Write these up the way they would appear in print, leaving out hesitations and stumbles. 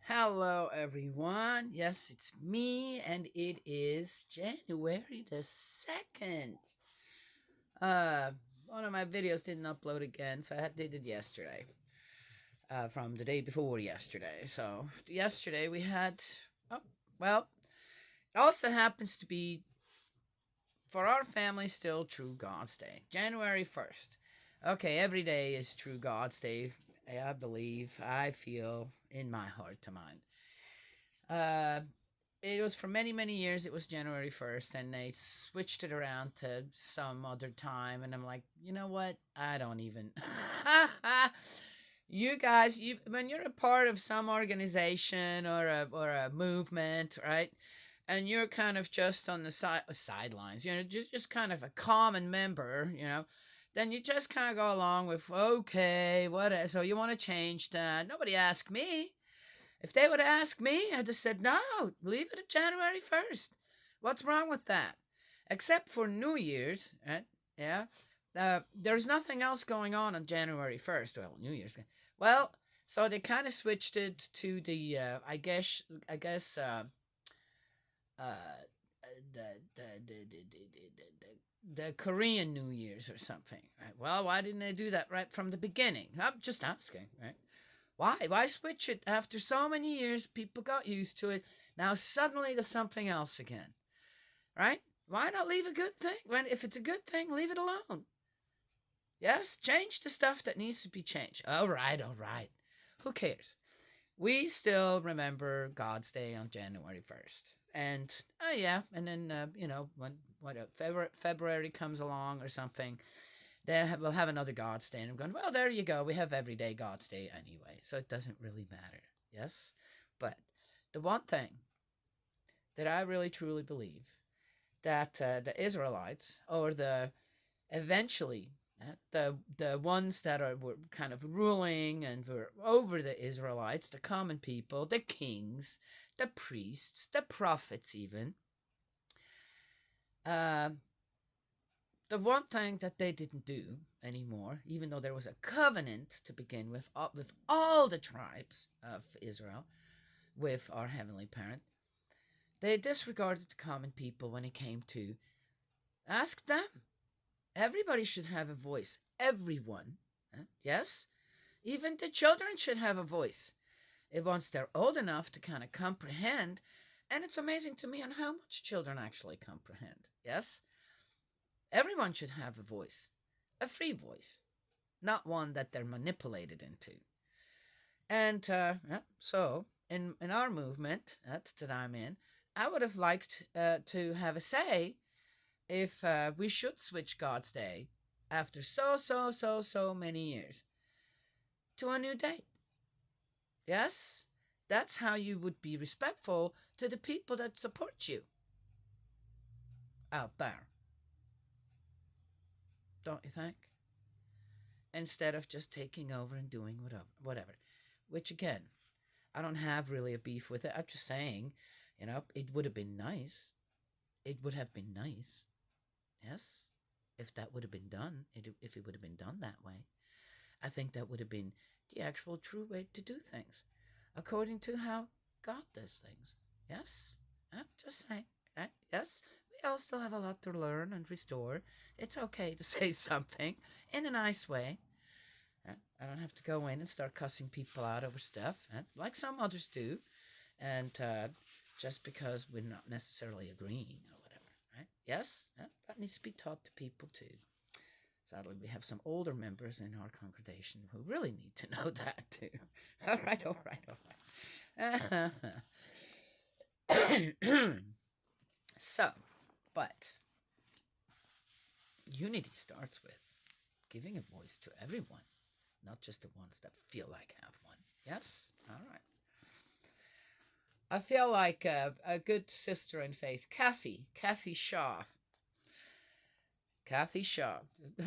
Hello, everyone. Yes, it's me, and it is January the 2nd. Uh, One of my videos didn't upload again, so did it yesterday, from the day before yesterday. So, yesterday we had, oh, well, it also happens to be, for our family, still True God's Day, January 1st. Okay, every day is True God's Day, I believe, I feel in my heart to mind. Uh, it was for many, many years, it was January 1st, and they switched it around to some other time. And I'm like, you know what? I don't even. You guys, when you're a part of some organization or a movement, right? And you're kind of just on the sidelines, just kind of a common member, then you just kind of go along with, okay, what? So you want to change that? Nobody asked me. If they would ask me, I'd have said, no, leave it at January 1st. What's wrong with that? Except for New Year's, right? Yeah. There's nothing else going on January 1st. Well, New Year's. Well, so they kind of switched it to the, uh, the Korean New Year's or something. Right? Well, why didn't they do that right from the beginning? I'm just asking, right? Why? Why switch it after so many years? People got used to it. Now suddenly to something else again, right? Why not leave a good thing? When if it's a good thing, leave it alone. Yes, change the stuff that needs to be changed. All right, all right. Who cares? We still remember God's Day on January 1st. And yeah, and then when February comes along or something, we'll have another God's Day. And I'm going, well, there you go. We have everyday God's Day anyway, so it doesn't really matter. Yes, but the one thing that I really truly believe that the Israelites, or the eventually the ones that were kind of ruling and were over the Israelites, the common people, the kings, the priests, the prophets, even. Uh, the one thing that they didn't do anymore, even though there was a covenant to begin with all the tribes of Israel, with our heavenly parent, they disregarded the common people when it came to ask them. Everybody should have a voice. Everyone. Yes? Even the children should have a voice. If once they're old enough to kind of comprehend, and it's amazing to me on how much children actually comprehend. Yes? Everyone should have a voice. A free voice. Not one that they're manipulated into. And yeah, so, in our movement that I'm in, I would have liked to have a say if we should switch God's Day after so many years to a new date. Yes? That's how you would be respectful to the people that support you out there, don't you think? Instead of just taking over and doing whatever. Which again, I don't have really a beef with it. I'm just saying, it would have been nice. It would have been nice. Yes? If that would have been done, if it would have been done that way. I think that would have been the actual true way to do things, according to how God does things. Yes? Just saying. Yes? We all still have a lot to learn and restore. It's okay to say something in a nice way. I don't have to go in and start cussing people out over stuff, like some others do, and just because we're not necessarily agreeing or whatever, right? Yes? That needs to be taught to people too. Sadly, we have some older members in our congregation who really need to know that too. All right, all right, all right. So, but unity starts with giving a voice to everyone, not just the ones that feel like have one. Yes? All right. I feel like a good sister in faith, Kathy Shaw. Kathy Shaw.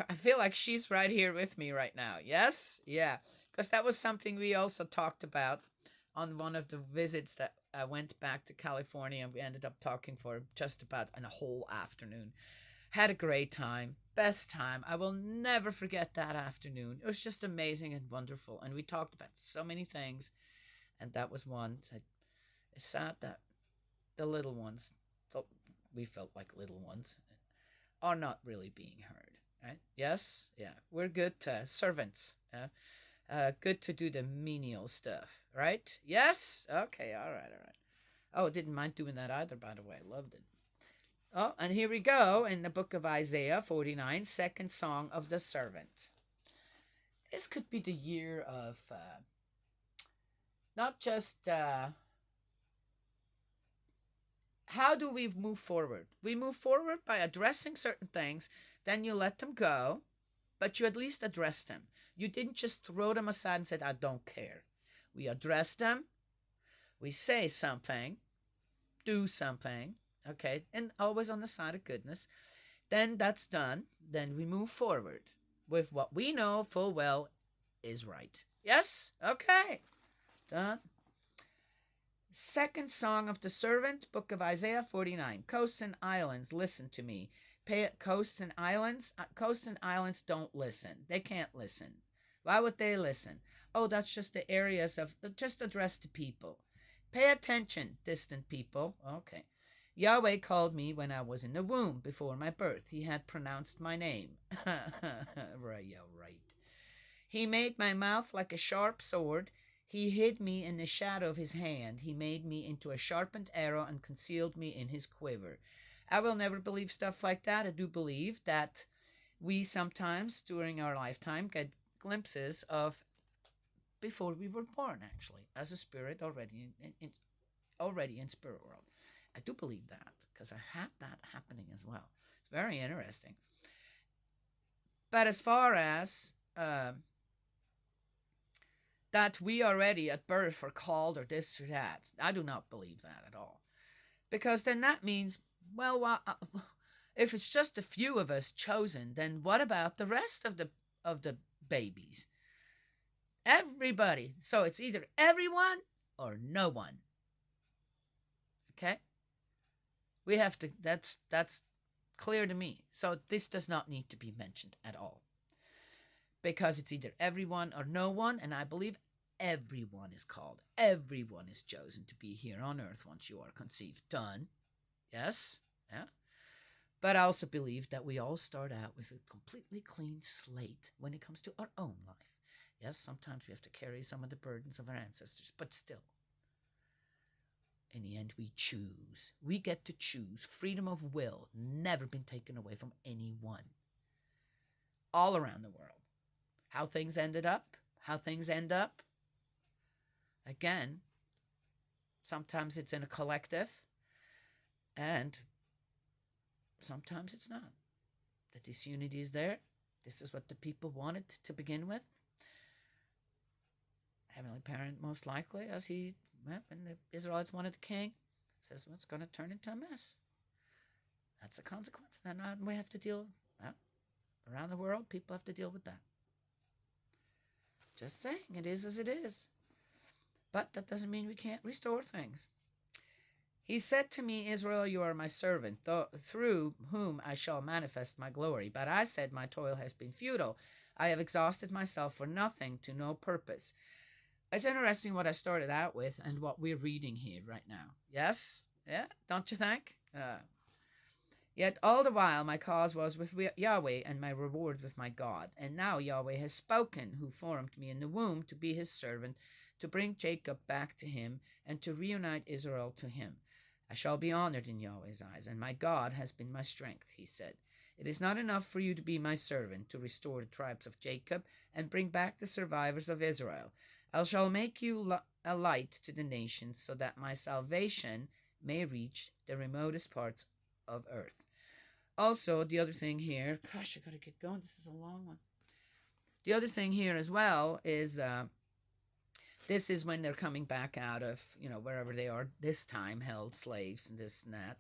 I feel like she's right here with me right now. Yes? Yeah. Because that was something we also talked about on one of the visits that I went back to California, and we ended up talking for just about a whole afternoon. Had a great time. Best time. I will never forget that afternoon. It was just amazing and wonderful. And we talked about so many things. And that was one that it's sad that the little ones, we felt like little ones, are not really being heard. Right? Yes, yeah, we're good servants. Good to do the menial stuff, right? Yes. Okay. All right. All right. Oh, didn't mind doing that either. By the way, loved it. Oh, and here we go in the book of Isaiah 49, second song of the servant. This could be the year of not just how do we move forward? We move forward by addressing certain things, then you let them go, but you at least address them. You didn't just throw them aside and said, I don't care. We address them, we say something, do something, okay, and always on the side of goodness. Then that's done. Then we move forward with what we know full well is right. Yes? Okay. Done. Second song of the servant, book of Isaiah 49. Coasts and islands, listen to me. Coasts and islands don't listen. They can't listen. Why would they listen? Oh, that's just the areas of, just address the people. Pay attention, distant people. Okay. Yahweh called me when I was in the womb before my birth. He had pronounced my name. Right, yeah, right. He made my mouth like a sharp sword. He hid me in the shadow of his hand. He made me into a sharpened arrow and concealed me in his quiver. I will never believe stuff like that. I do believe that we sometimes during our lifetime get glimpses of before we were born, actually, as a spirit already in spirit world. I do believe that because I had that happening as well. It's very interesting. But as far as that we already at birth are called or this or that, I do not believe that at all. Because then that means, well, if it's just a few of us chosen, then what about the rest of the babies? Everybody. So it's either everyone or no one. Okay? We have to, that's clear to me. So this does not need to be mentioned at all. Because it's either everyone or no one, and I believe everyone is called. Everyone is chosen to be here on earth once you are conceived. Done. Yes? Yeah. But I also believe that we all start out with a completely clean slate when it comes to our own life. Yes, sometimes we have to carry some of the burdens of our ancestors, but still. In the end, we choose. We get to choose. Freedom of will, never been taken away from anyone. All around the world. How things end up. Again, sometimes it's in a collective, and sometimes it's not. The disunity is there. This is what the people wanted to begin with. Heavenly Parent, most likely, as when the Israelites wanted a king, says, well, it's going to turn into a mess. That's a consequence. And we have to deal, around the world, people have to deal with that. Just saying, it is as it is. But that doesn't mean we can't restore things. He said to me, Israel, you are my servant, through whom I shall manifest my glory. But I said, my toil has been futile. I have exhausted myself for nothing, to no purpose. It's interesting what I started out with and what we're reading here right now. Yes? Yeah? Don't you think? Yet all the while my cause was with Yahweh and my reward with my God. And now Yahweh has spoken, who formed me in the womb to be his servant, to bring Jacob back to him, and to reunite Israel to him. I shall be honored in Yahweh's eyes, and my God has been my strength, he said. It is not enough for you to be my servant, to restore the tribes of Jacob, and bring back the survivors of Israel. I shall make you a light to the nations, so that my salvation may reach the remotest parts of earth. Also, the other thing here, gosh, I gotta get going. This is a long one. The other thing here as well is this is when they're coming back out of, wherever they are this time, held slaves and this and that.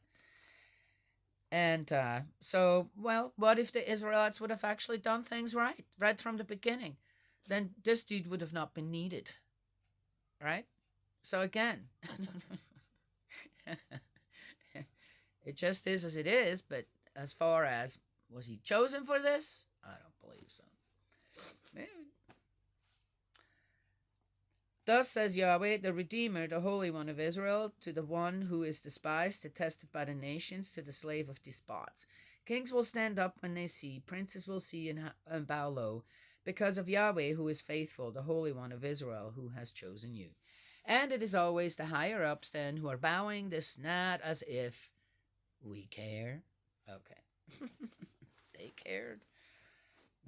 And so, well, what if the Israelites would have actually done things right from the beginning? Then this dude would have not been needed, right? So again, it just is as it is, but as far as, was he chosen for this? I don't believe so. Maybe. Thus says Yahweh, the Redeemer, the Holy One of Israel, to the one who is despised, detested by the nations, to the slave of despots. Kings will stand up when they see, princes will see and bow low, because of Yahweh who is faithful, the Holy One of Israel who has chosen you. And it is always the higher ups then who are bowing this not as if we care. Okay. They cared.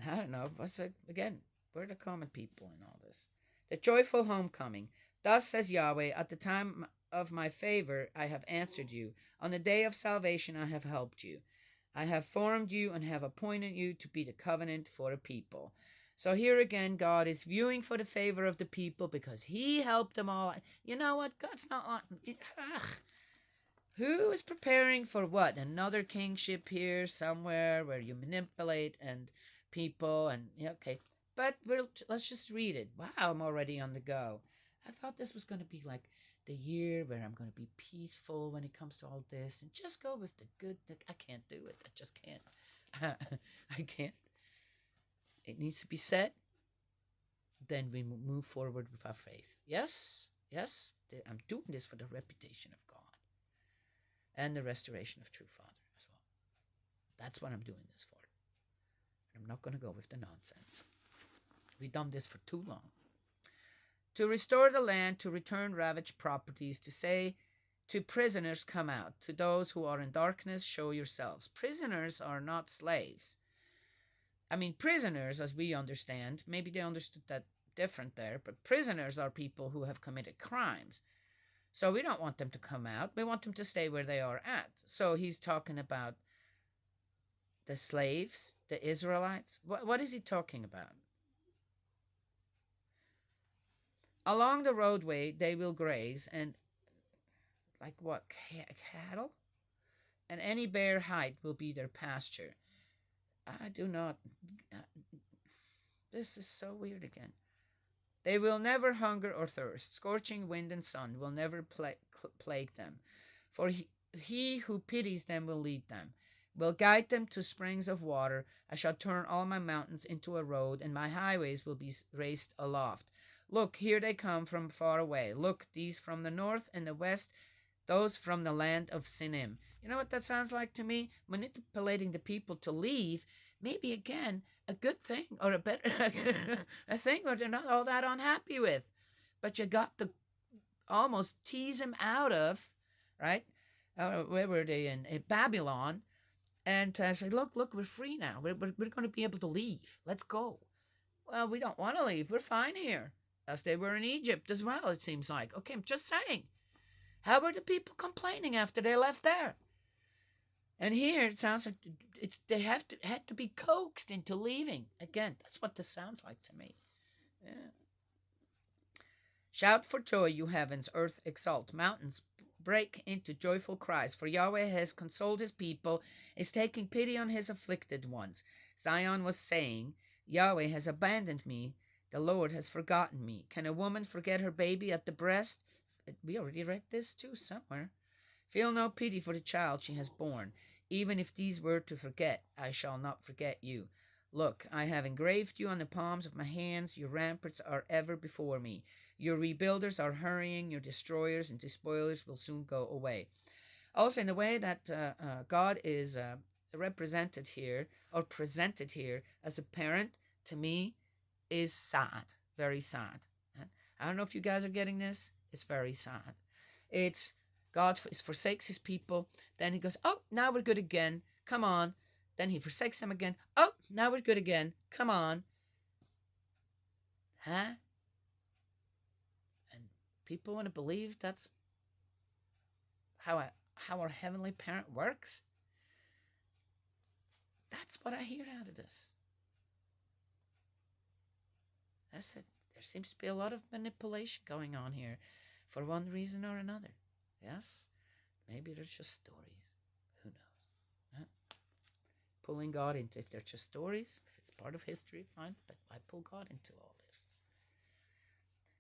I don't know. What's it again? We're the common people in all this. The joyful homecoming. Thus says Yahweh, at the time of my favor I have answered you. On the day of salvation I have helped you. I have formed you and have appointed you to be the covenant for a people. So here again, God is viewing for the favor of the people because He helped them all. You know what? God's not like. Ugh. Who is preparing for what? Another kingship here somewhere where you manipulate and people and yeah, okay. But let's just read it. Wow, I'm already on the go. I thought this was going to be like the year where I'm going to be peaceful when it comes to all this and just go with the good. I can't do it. I just can't. I can't. It needs to be said. Then we move forward with our faith. Yes, yes. I'm doing this for the reputation of God and the restoration of true Father as well. That's what I'm doing this for. I'm not going to go with the nonsense. We've done this for too long. To restore the land, to return ravaged properties, to say to prisoners, come out. To those who are in darkness, show yourselves. Prisoners are not slaves. I mean, prisoners, as we understand, maybe they understood that different there, but prisoners are people who have committed crimes. So we don't want them to come out. We want them to stay where they are at. So he's talking about the slaves, the Israelites. What is he talking about? Along the roadway they will graze, and like what, cattle? And any bare height will be their pasture. I do not. This is so weird again. They will never hunger or thirst. Scorching wind and sun will never plague them. For he who pities them will lead them, will guide them to springs of water. I shall turn all my mountains into a road, and my highways will be raised aloft. Look, here they come from far away. Look, these from the north and the west, those from the land of Sinim. You know what that sounds like to me? Manipulating the people to leave, maybe again, a good thing or a better a thing where they're not all that unhappy with. But you got to almost tease them out of, right? Where were they in Babylon? And say, look, we're free now. We're going to be able to leave. Let's go. Well, we don't want to leave. We're fine here. As they were in Egypt as well, it seems like. Okay, I'm just saying. How were the people complaining after they left there? And here it sounds like they had to be coaxed into leaving. Again, that's what this sounds like to me. Yeah. Shout for joy, you heavens, earth exult, mountains break into joyful cries, for Yahweh has consoled his people, is taking pity on his afflicted ones. Zion was saying, Yahweh has abandoned me, the Lord has forgotten me. Can a woman forget her baby at the breast? We already read this too somewhere. Feel no pity for the child she has borne. Even if these were to forget, I shall not forget you. Look, I have engraved you on the palms of my hands. Your ramparts are ever before me. Your rebuilders are hurrying. Your destroyers and despoilers will soon go away. Also, in the way that God is represented here or presented here as a parent, to me, is sad. Very sad. I don't know if you guys are getting this. It's very sad. It's God forsakes his people. Then he goes, oh, now we're good again. Come on. Then he forsakes them again. Oh, now we're good again. Come on. Huh? And people want to believe that's how our heavenly parent works? That's what I hear out of this. That's it. There seems to be a lot of manipulation going on here for one reason or another. Yes? Maybe they're just stories. Who knows? Huh? Pulling God into, if they're just stories, if it's part of history, fine, but why pull God into all this?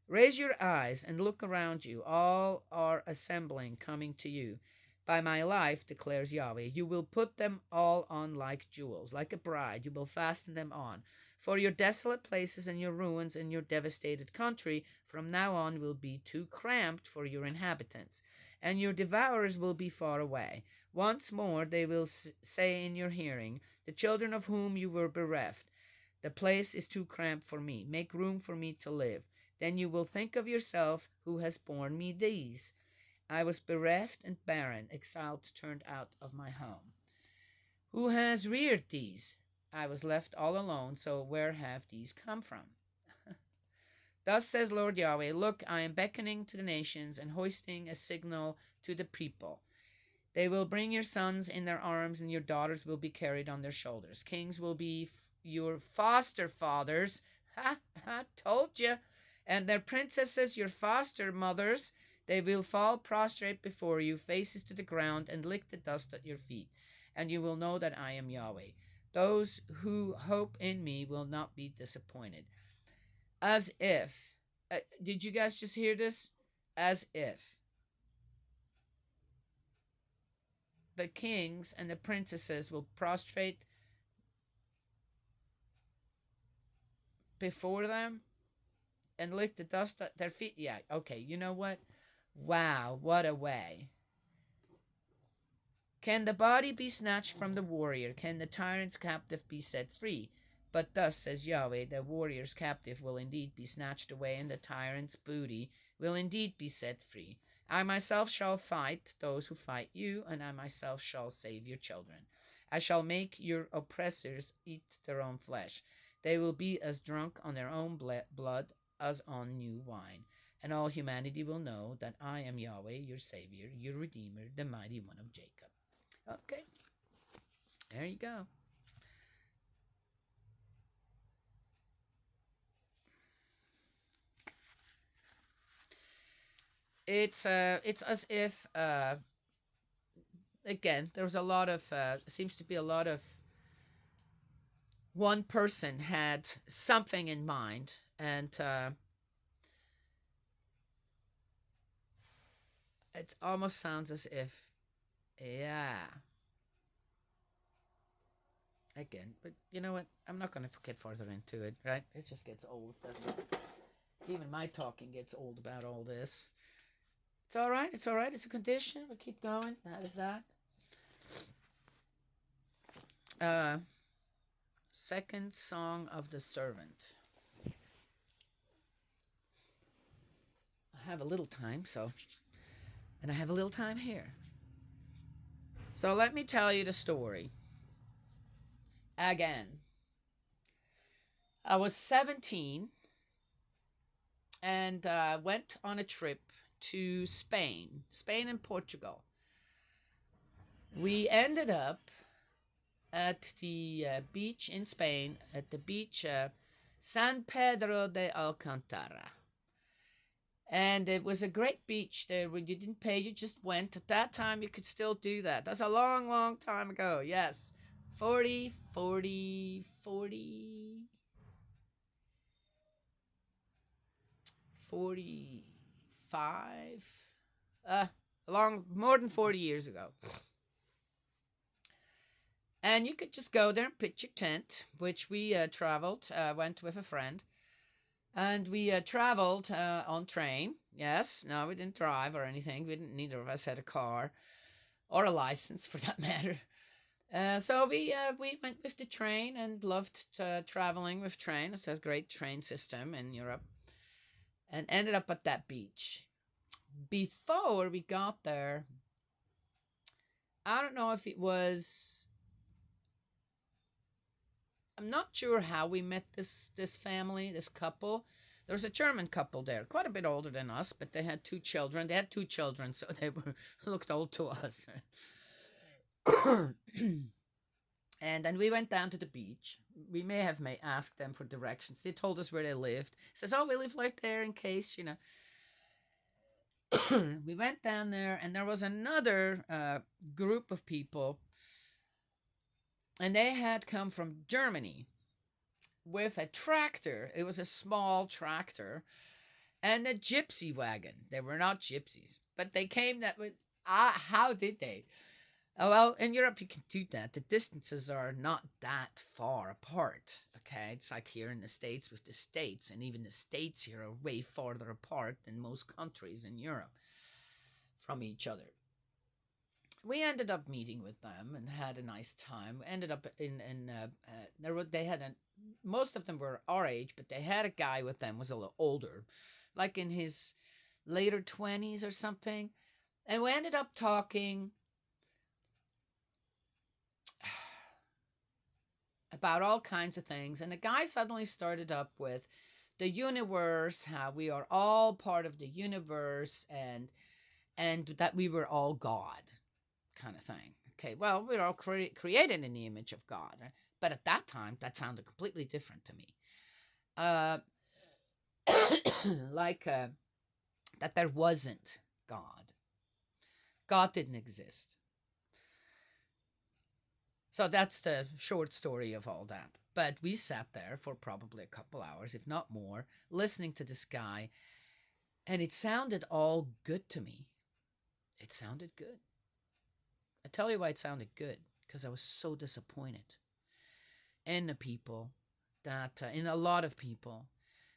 Raise your eyes and look around you. All are assembling, coming to you. By my life, declares Yahweh, you will put them all on like jewels, like a bride. You will fasten them on. For your desolate places and your ruins and your devastated country from now on will be too cramped for your inhabitants, and your devourers will be far away. Once more they will say in your hearing, the children of whom you were bereft, the place is too cramped for me. Make room for me to live. Then you will think of yourself, who has borne me these. I was bereft and barren, exiled, turned out of my home. Who has reared these? I was left all alone, so where have these come from? Thus says Lord Yahweh, look, I am beckoning to the nations and hoisting a signal to the people. They will bring your sons in their arms, and your daughters will be carried on their shoulders. Kings will be your foster fathers. Ha, ha, told you. And their princesses your foster mothers. They will fall prostrate before you, faces to the ground, and lick the dust at your feet. And you will know that I am Yahweh. Those who hope in me will not be disappointed. As if. Did you guys just hear this? As if the kings and the princesses will prostrate before them and lick the dust at their feet. Yeah, okay, you know what? Wow, what a way. Can the body be snatched from the warrior? Can the tyrant's captive be set free? But thus says Yahweh, the warrior's captive will indeed be snatched away, and the tyrant's booty will indeed be set free. I myself shall fight those who fight you, and I myself shall save your children. I shall make your oppressors eat their own flesh. They will be as drunk on their own blood as on new wine. And all humanity will know that I am Yahweh, your Savior, your Redeemer, the Mighty One of Jacob. Okay, there you go. It's as if again there's a lot of seems to be a lot of one person had something in mind, and it almost sounds as if, yeah, again, but you know what, I'm not going to get further into it, right? It just gets old, doesn't it? Even my talking gets old about all this. It's all right, it's all right, it's a condition, we'll keep going. That is that. Second Song of the Servant. I have a little time, and I have a little time here. So let me tell you the story. Again, I was 17 and went on a trip to Spain and Portugal. We ended up at the beach in Spain, at the beach San Pedro de Alcantara. And it was a great beach there where you didn't pay, you just went. At that time, you could still do that. That's a long, long time ago. Yes. 45, more than 40 years ago. And you could just go there and pitch your tent, which we went with a friend. And we traveled on train. Yes, no, we didn't drive or anything. Neither of us had a car or a license for that matter. So we went with the train and loved traveling with train. It's a great train system in Europe. And ended up at that beach. Before we got there, I don't know if it was... I'm not sure how we met this family, this couple. There was a German couple there, quite a bit older than us, but they had two children. They had two children, so they looked old to us. And then we went down to the beach. We may have asked them for directions. They told us where they lived. Says, oh, we live right there in case, you know. We went down there, and there was another group of people, and they had come from Germany with a tractor. It was a small tractor and a gypsy wagon. They were not gypsies, but they came that way. How did they? Oh, well, in Europe you can do that. The distances are not that far apart, Okay, it's like here in the States with the states, and even the states here are way farther apart than most countries in Europe from each other. We ended up meeting with them and had a nice time. Ended up in there were they had a most of them were our age, but they had a guy with them was a little older, like in his later 20s or something. And we ended up talking about all kinds of things. And the guy suddenly started up with the universe, how we are all part of the universe, and that we were all God, kind of thing. Okay, well, we're all created in the image of God, right? But at that time, that sounded completely different to me. Uh, like that there wasn't God. God didn't exist. So that's the short story of all that. But we sat there for probably a couple hours, if not more, listening to this guy, and it sounded all good to me. It sounded good. I tell you why it sounded good, because I was so disappointed in the people in a lot of people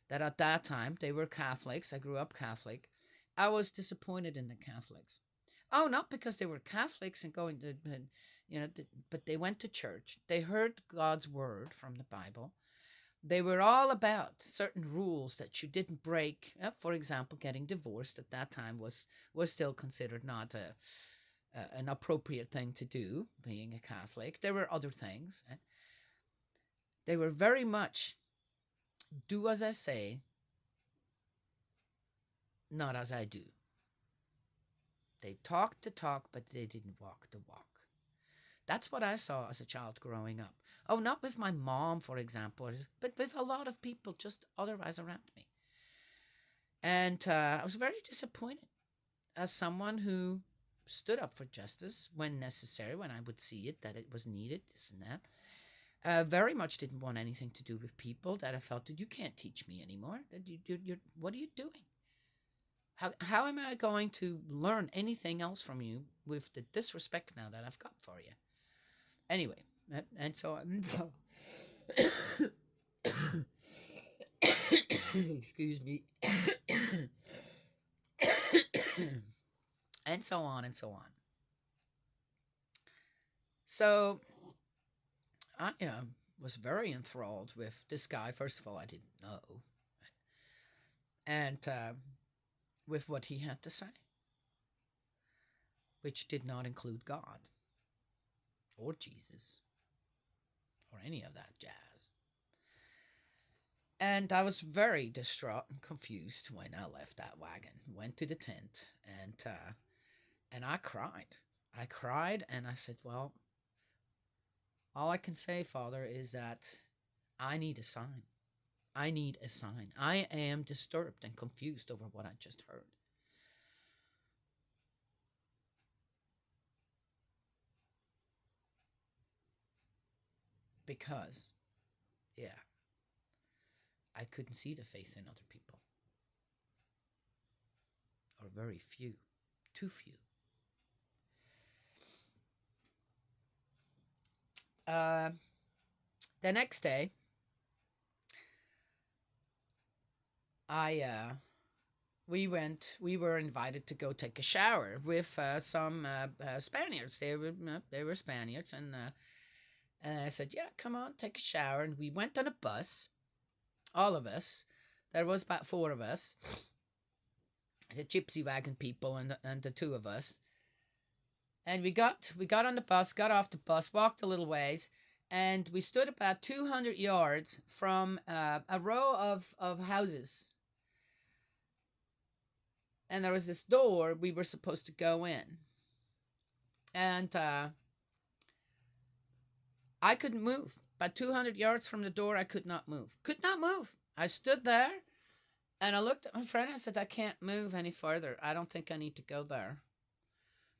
that at that time they were Catholics. I grew up Catholic. I was disappointed in the Catholics. Oh, not because they were Catholics and going to, but they went to church. They heard God's word from the Bible. They were all about certain rules that you didn't break. For example, getting divorced at that time was still considered not an appropriate thing to do, being a Catholic. There were other things. They were very much do as I say, not as I do. They talked the talk, but they didn't walk the walk. That's what I saw as a child growing up. Oh, not with my mom, for example, but with a lot of people just otherwise around me. And I was very disappointed as someone who stood up for justice when necessary, when I would see it, that it was needed, this and that. Very much didn't want anything to do with people that I felt that you can't teach me anymore. That what are you doing? How am I going to learn anything else from you with the disrespect now that I've got for you? Anyway, and so excuse me, and so on and so on. So I was very enthralled with this guy. First of all, I didn't know, and with what he had to say, which did not include God or Jesus or any of that jazz. And I was very distraught and confused when I left that wagon, went to the tent, and I cried. I cried and I said, well, all I can say, Father, is that I need a sign. I need a sign. I am disturbed and confused over what I just heard. Because, yeah, I couldn't see the faith in other people. Or very few. Too few. The next day, we were invited to go take a shower with some Spaniards. They were Spaniards, and I said, yeah, come on, take a shower. And we went on a bus, all of us. There was about 4 of us, the gypsy wagon people and the 2 of us. And we got on the bus, got off the bus, walked a little ways, and we stood about 200 yards from a row of houses. And there was this door we were supposed to go in. And I couldn't move. About 200 yards from the door, I could not move. Could not move. I stood there, and I looked at my friend. I said, I can't move any further. I don't think I need to go there.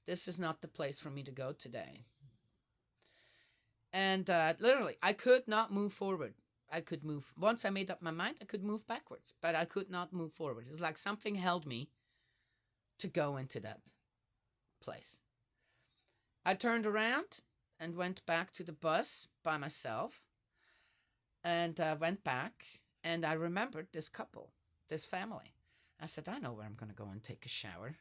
This is not the place for me to go today. And literally, I could not move forward. I could move. Once I made up my mind, I could move backwards, but I could not move forward. It's like something held me to go into that place. I turned around and went back to the bus by myself. and went back, and I remembered this couple, this family. I said, I know where I'm going to go and take a shower.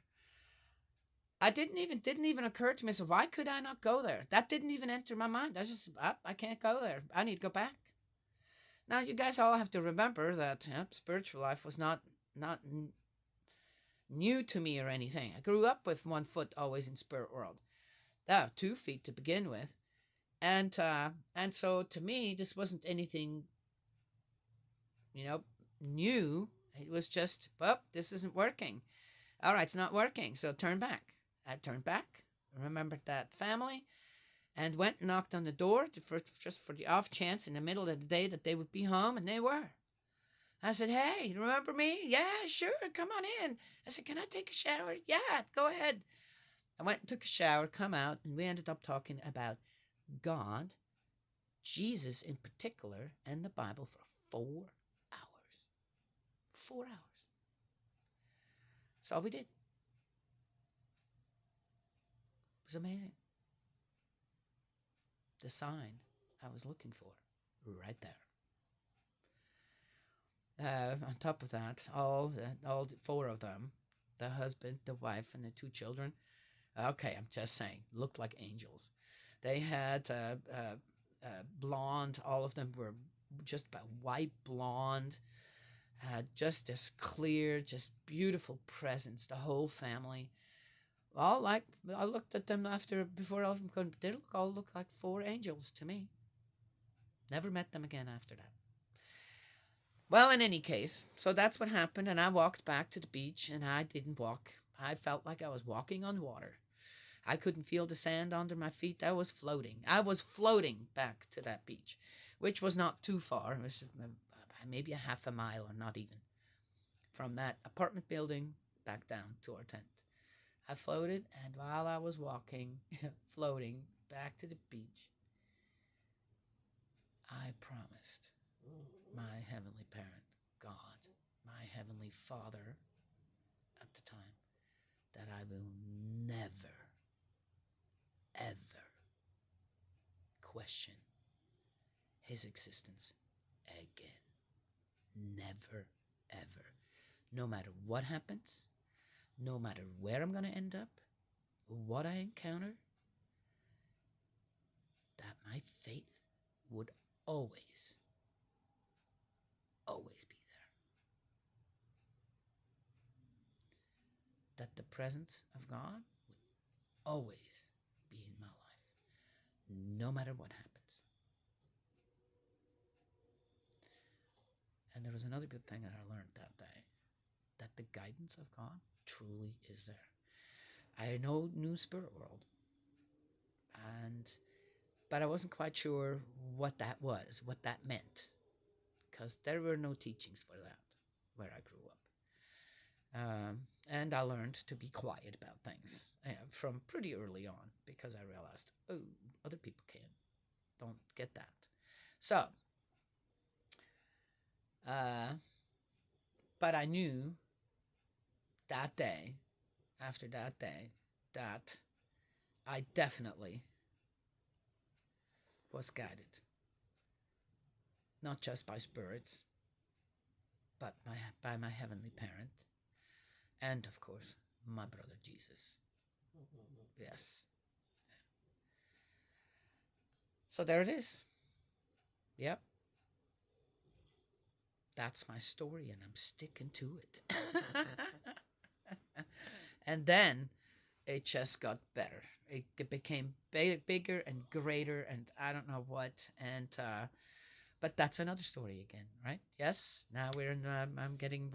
I didn't even occur to me. So why could I not go there? That didn't even enter my mind. I just, I can't go there. I need to go back. Now you guys all have to remember that spiritual life was not new to me or anything. I grew up with 1 foot always in spirit world. 2 feet to begin with, and so to me this wasn't anything, you know, new. It was just, well, this isn't working. All right, it's not working. So turn back. I turned back, remembered that family, and went and knocked on the door just for the off chance in the middle of the day that they would be home, and they were. I said, hey, remember me? Yeah, sure, come on in. I said, can I take a shower? Yeah, go ahead. I went and took a shower, come out, and we ended up talking about God, Jesus in particular, and the Bible for 4 hours. 4 hours. That's all we did. It was amazing. The sign I was looking for, right there. On top of that, all 4 of them, the husband, the wife, and the 2 children, okay, I'm just saying, looked like angels. They had blonde, all of them were just about white blonde, just this clear, just beautiful presence, the whole family. All like, I looked at them before all of them could, they all look like 4 angels to me. Never met them again after that. Well, in any case, so that's what happened, and I walked back to the beach, and I didn't walk. I felt like I was walking on water. I couldn't feel the sand under my feet. I was floating. I was floating back to that beach, which was not too far. It was maybe a half a mile or not even from that apartment building back down to our tent. I floated, and while I was walking, floating back to the beach, I promised my heavenly parent, God, my heavenly Father at the time, that I will never, ever question his existence again. Never, ever. No matter what happens, no matter where I'm going to end up, what I encounter, that my faith would always be there. That the presence of God would always be in my life, no matter what happens. And there was another good thing that I learned that day, that the guidance of God truly is there. I know New Spirit World, but I wasn't quite sure what that was, what that meant, because there were no teachings for that where I grew up. And I learned to be quiet about things from pretty early on, because I realized, oh, other people don't get that. So, but I knew that day, after that day, that I definitely was guided, not just by spirits, but by my heavenly parent, and of course, my brother Jesus. Yes. So there it is. Yep. That's my story, and I'm sticking to it. And then it just got better. It became bigger and greater, and I don't know what. And but that's another story again, right? Yes. Now we're in. I'm getting.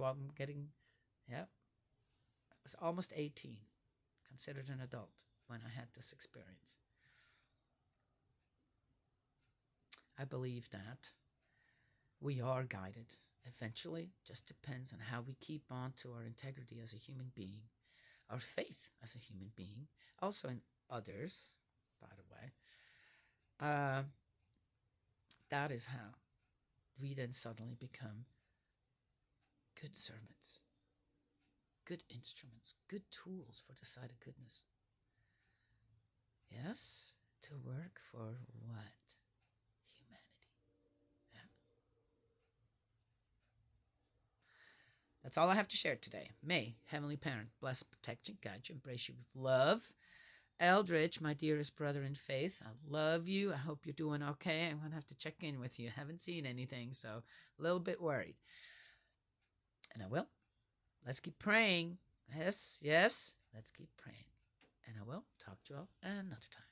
Yeah. I was almost 18, considered an adult when I had this experience. I believe that we are guided eventually. Just depends on how we keep on to our integrity as a human being, our faith as a human being, also in others, by the way. That is how we then suddenly become good servants, good instruments, good tools for the side of goodness. Yes, to work for what? Humanity. Yeah. That's all I have to share today. May Heavenly Parent bless, protect you, guide you, embrace you with love. Eldridge, my dearest brother in faith, I love you. I hope you're doing okay. I'm going to have to check in with you. I haven't seen anything, so a little bit worried. And I will. Let's keep praying. Yes, yes. Let's keep praying. And I will talk to you all another time.